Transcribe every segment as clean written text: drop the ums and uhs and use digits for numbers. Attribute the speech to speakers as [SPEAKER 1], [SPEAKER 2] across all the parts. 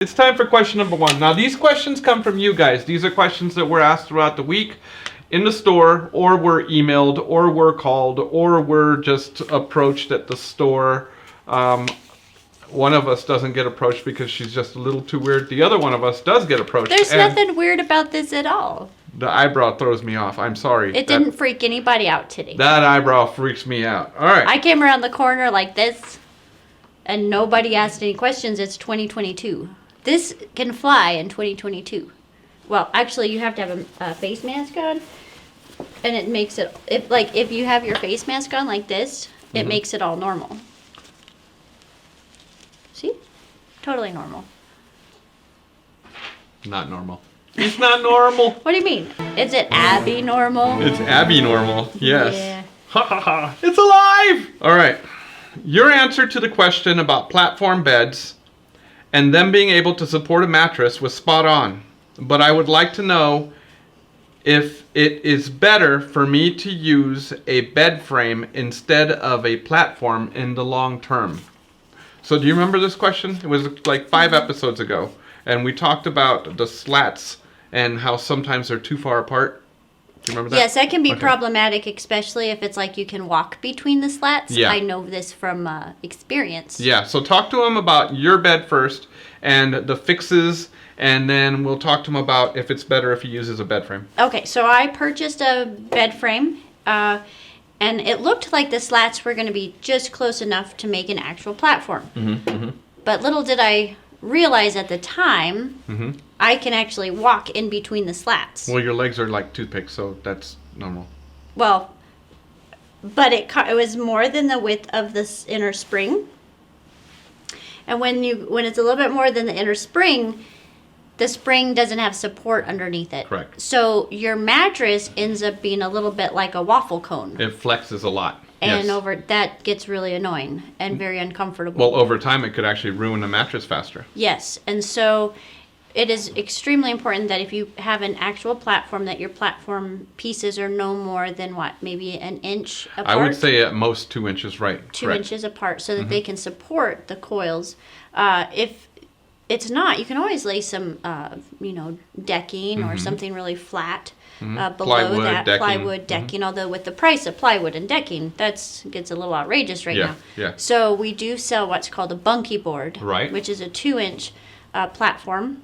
[SPEAKER 1] It's time for question number 1. Now, these questions come from you guys. These are questions that were asked throughout the week in the store, or were emailed, or were called, or were just approached at the store. One of us doesn't get approached because she's just a little too weird. The other one of us does get approached.
[SPEAKER 2] There's nothing weird about this at all.
[SPEAKER 1] The eyebrow throws me off. I'm sorry.
[SPEAKER 2] It didn't freak anybody out today.
[SPEAKER 1] That eyebrow freaks me out. All right.
[SPEAKER 2] I came around the corner like this, and nobody asked any questions. It's 2022. This can fly in 2022. Well, actually, you have to have a face mask on, and it makes it, if you have your face mask on like this, it makes it all normal. See? Totally normal.
[SPEAKER 1] Not normal. It's not normal.
[SPEAKER 2] What do you mean? Is it Abby normal?
[SPEAKER 1] It's Abby normal. Yes.
[SPEAKER 2] Yeah.
[SPEAKER 1] Ha ha ha. It's alive. All right. Your answer to the question about platform beds and them being able to support a mattress was spot on. But I would like to know if it is better for me to use a bed frame instead of a platform in the long term. So do you remember this question? It was like 5 episodes ago. And we talked about the slats and how sometimes they're too far apart. Do you remember that?
[SPEAKER 2] Yes, that can be problematic, especially if it's like you can walk between the slats.
[SPEAKER 1] Yeah.
[SPEAKER 2] I know this from experience.
[SPEAKER 1] Yeah, so talk to him about your bed first and the fixes, and then we'll talk to him about if it's better if he uses a bed frame.
[SPEAKER 2] Okay, so I purchased a bed frame, and it looked like the slats were going to be just close enough to make an actual platform. But little did I realize at the time, I can actually walk in between the slats.
[SPEAKER 1] Well, your legs are like toothpicks, so that's normal.
[SPEAKER 2] Well, but it was more than the width of this inner spring. And when it's a little bit more than the inner spring, the spring doesn't have support underneath it.
[SPEAKER 1] Correct.
[SPEAKER 2] So your mattress ends up being a little bit like a waffle cone.
[SPEAKER 1] It flexes a lot.
[SPEAKER 2] And
[SPEAKER 1] yes.
[SPEAKER 2] that gets really annoying and very uncomfortable.
[SPEAKER 1] Well, over time, it could actually ruin the mattress faster.
[SPEAKER 2] Yes, and so it is extremely important that if you have an actual platform, that your platform pieces are no more than maybe an inch apart?
[SPEAKER 1] I would say at most 2 inches, right?
[SPEAKER 2] 2 inches apart, so that they can support the coils. If it's not, you can always lay some, decking or something really flat. Below
[SPEAKER 1] Plywood,
[SPEAKER 2] that
[SPEAKER 1] decking.
[SPEAKER 2] plywood decking, although with the price of plywood and decking, that gets a little outrageous right now.
[SPEAKER 1] Yeah.
[SPEAKER 2] So we do sell what's called a bunkie board,
[SPEAKER 1] right,
[SPEAKER 2] which is a 2-inch platform,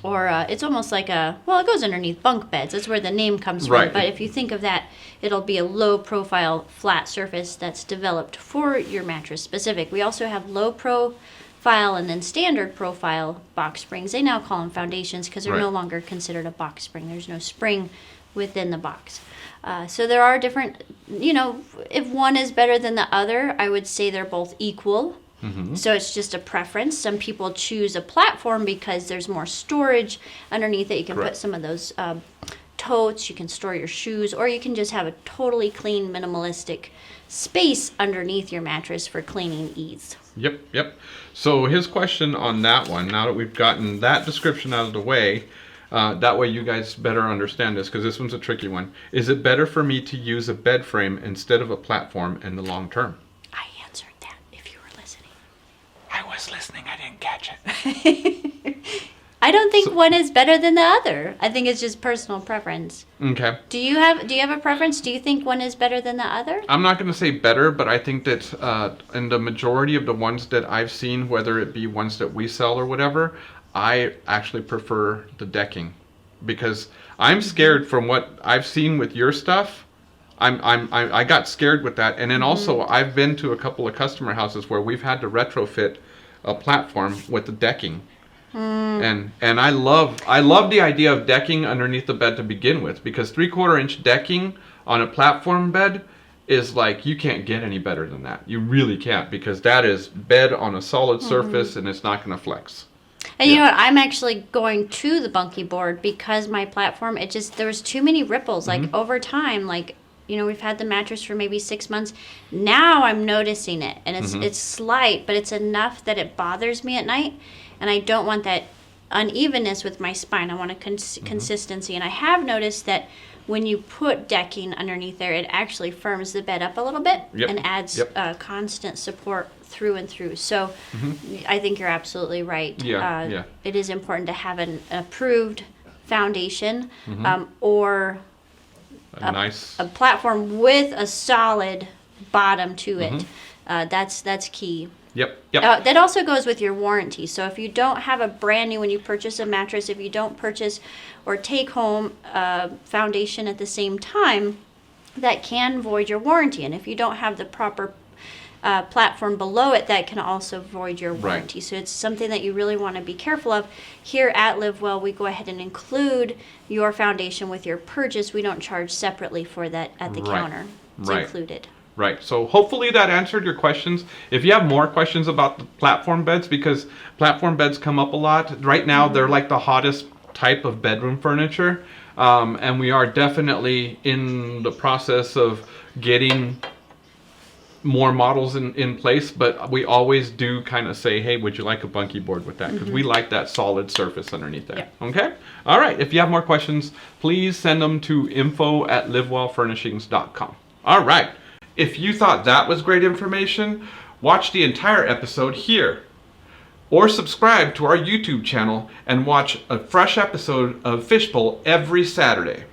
[SPEAKER 2] or it's almost like it goes underneath bunk beds. That's where the name comes
[SPEAKER 1] right.
[SPEAKER 2] from. But if you think of that, it'll be a low profile flat surface that's developed for your mattress specific. We also have low profile and then standard profile box springs. They now call them foundations because they're no longer considered a box spring. There's no spring within the box. So there are different, if one is better than the other, I would say they're both equal. So it's just a preference. Some people choose a platform because there's more storage underneath it. You can put some of those totes, you can store your shoes, or you can just have a totally clean, minimalistic space underneath your mattress for cleaning ease.
[SPEAKER 1] Yep. So his question on that one, now that we've gotten that description out of the way, that way you guys better understand this, because this one's a tricky one. Is it better for me to use a bed frame instead of a platform in the long term?
[SPEAKER 2] I answered that if you were listening.
[SPEAKER 1] I was listening. I didn't catch it.
[SPEAKER 2] I don't think one is better than the other. I think it's just personal preference.
[SPEAKER 1] Okay.
[SPEAKER 2] Do you have a preference? Do you think one is better than the other?
[SPEAKER 1] I'm not going to say better, but I think that in the majority of the ones that I've seen, whether it be ones that we sell or whatever, I actually prefer the decking, because I'm scared from what I've seen with your stuff. I got scared with that, and then also I've been to a couple of customer houses where we've had to retrofit a platform with the decking. And I love the idea of decking underneath the bed to begin with, because 3/4 inch decking on a platform bed is like, you can't get any better than that. You really can't, because that is bed on a solid surface and it's not going to flex.
[SPEAKER 2] And you know what? I'm actually going to the bunkie board because my platform, there was too many ripples. Like over time, we've had the mattress for maybe 6 months. Now I'm noticing it, and it's slight, but it's enough that it bothers me at night. And I don't want that unevenness with my spine. I want a consistency. And I have noticed that when you put decking underneath there, it actually firms the bed up a little bit and adds constant support through and through. So I think you're absolutely right. It is important to have an approved foundation or a platform with a solid bottom to it. That's key. That also goes with your warranty. So if you don't have a brand new, when you purchase a mattress, if you don't purchase or take home a foundation at the same time, that can void your warranty. And if you don't have the proper platform below it, that can also void your warranty. So it's something that you really want to be careful of. Here at Live Well, we go ahead and include your foundation with your purchase. We don't charge separately for that at the counter. It's included.
[SPEAKER 1] Right. So hopefully that answered your questions. If you have more questions about the platform beds, because platform beds come up a lot. Right now, they're like the hottest type of bedroom furniture. And we are definitely in the process of getting more models in place. But we always do kind of say, hey, would you like a bunkie board with that? Because we like that solid surface underneath there. Okay? All right. If you have more questions, please send them to info@livewellfurnishings.com. All right. If you thought that was great information, watch the entire episode here. Or subscribe to our YouTube channel and watch a fresh episode of Fishbowl every Saturday.